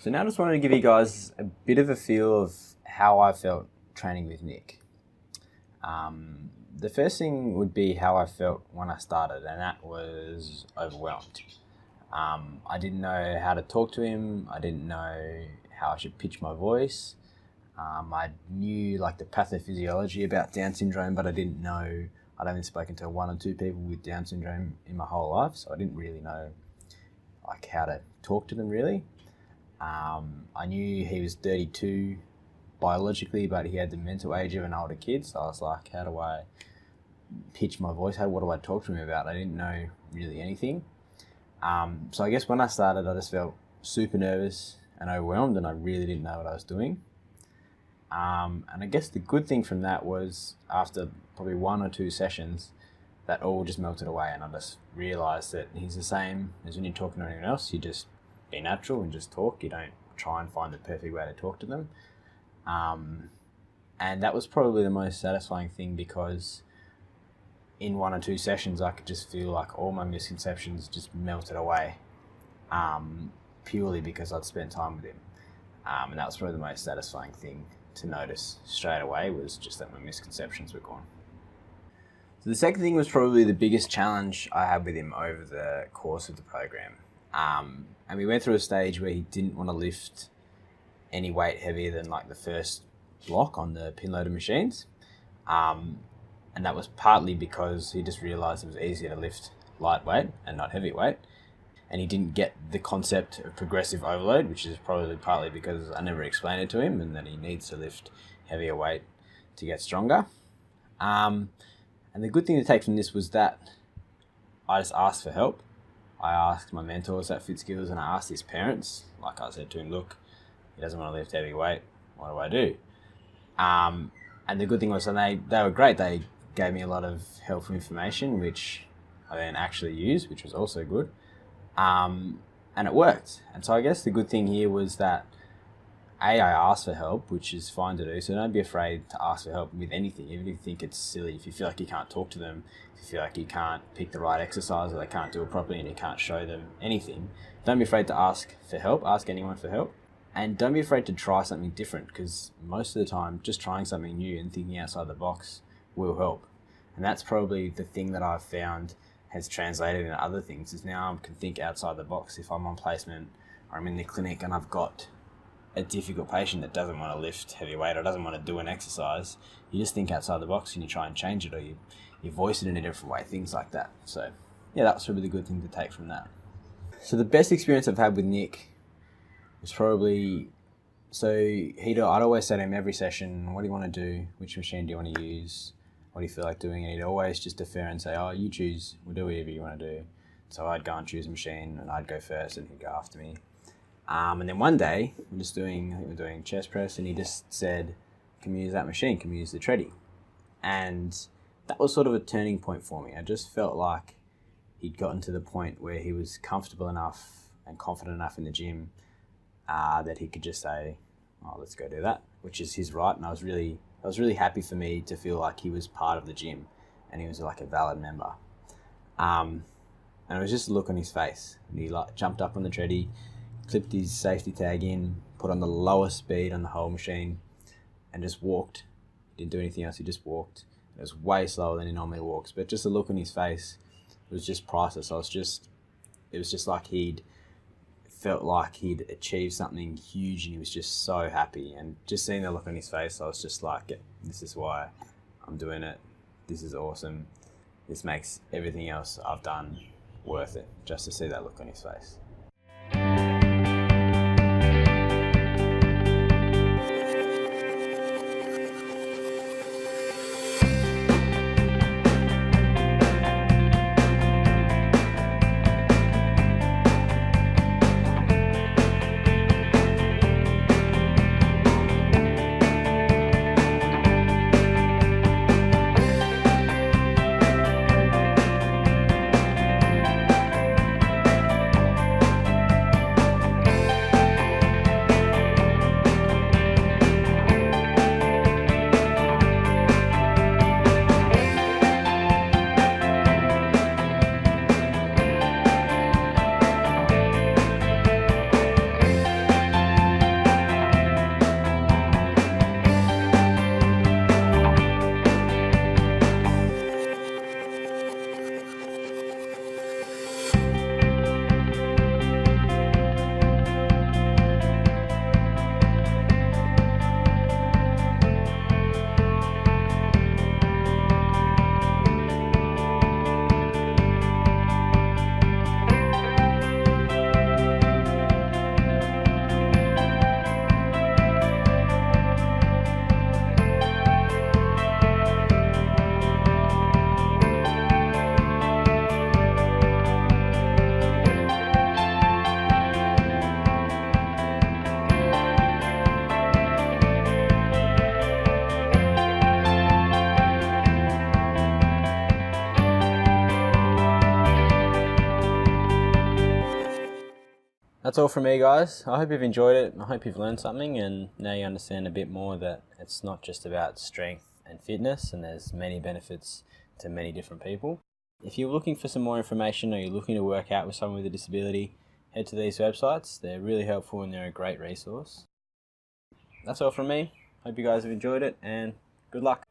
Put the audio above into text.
So now I just wanted to give you guys a bit of a feel of how I felt training with Nick. The first thing would be how I felt when I started, and that was overwhelmed. I didn't know how to talk to him. I didn't know how I should pitch my voice. I knew like the pathophysiology about Down syndrome, but I didn't know, I'd only spoken to 1 or 2 people with Down syndrome in my whole life, so I didn't really know like how to talk to them really. I knew he was 32 biologically, but he had the mental age of an older kid, so I was like, how do I pitch my voice? What do I talk to him about? I didn't know really anything. So I guess when I started, I just felt super nervous and overwhelmed, and I really didn't know what I was doing. And I guess the good thing from that was after probably 1 or 2 sessions, that all just melted away, and I just realised that he's the same as when you're talking to anyone else. You just be natural and just talk. You don't try and find the perfect way to talk to them. And that was probably the most satisfying thing, because in 1 or 2 sessions I could just feel like all my misconceptions just melted away, purely because I'd spent time with him. And that was probably the most satisfying thing to notice straight away, was just that my misconceptions were gone. So the second thing was probably the biggest challenge I had with him over the course of the program. And we went through a stage where he didn't want to lift any weight heavier than like the first block on the pin loaded machines. And that was partly because he just realised it was easier to lift lightweight and not heavyweight. And he didn't get the concept of progressive overload, which is probably partly because I never explained it to him, and that he needs to lift heavier weight to get stronger. And the good thing to take from this was that I just asked for help. I asked my mentors at FitSkills, and I asked his parents. Like I said to him, look, he doesn't want to lift heavy weight. What do I do? And the good thing was, and they were great. They gave me a lot of helpful information, which I then actually used, which was also good. And it worked. And so I guess the good thing here was that I asked for help, which is fine to do. So don't be afraid to ask for help with anything, even if you think it's silly. If you feel like you can't talk to them, if you feel like you can't pick the right exercise, or they can't do it properly and you can't show them anything, don't be afraid to ask for help. Ask anyone for help. And don't be afraid to try something different, because most of the time, just trying something new and thinking outside the box will help. And that's probably the thing that I've found has translated into other things, is now I can think outside the box. If I'm on placement or I'm in the clinic and I've got a difficult patient that doesn't want to lift heavy weight or doesn't want to do an exercise, you just think outside the box and you try and change it, or you voice it in a different way, things like that. So yeah, that was probably the good thing to take from that. So the best experience I've had with Nick was probably, I'd always say to him every session, what do you want to do? Which machine do you want to use? What do you feel like doing? And he'd always just defer and say, oh, you choose, we'll do whatever you want to do. So I'd go and choose a machine, and I'd go first and he'd go after me. And then one day, I think we're doing chest press, and he just said, can we use that machine? Can we use the treadie? And that was sort of a turning point for me. I just felt like he'd gotten to the point where he was comfortable enough and confident enough in the gym that he could just say, oh, let's go do that, which is his right. And I was really happy for me to feel like he was part of the gym and he was like a valid member. And it was just a look on his face. And he like jumped up on the treadie, clipped his safety tag in, put on the lowest speed on the whole machine, and just walked. He didn't do anything else, he just walked. It was way slower than he normally walks, but just the look on his face was just priceless. It was just like he'd felt like he'd achieved something huge, and he was just so happy. And just seeing the look on his face, I was just like, this is why I'm doing it. This is awesome. This makes everything else I've done worth it, just to see that look on his face. That's all from me, guys. I hope you've enjoyed it. I hope you've learned something, and now you understand a bit more that it's not just about strength and fitness, and there's many benefits to many different people. If you're looking for some more information, or you're looking to work out with someone with a disability, head to these websites. They're really helpful and they're a great resource. That's all from me. Hope you guys have enjoyed it, and good luck.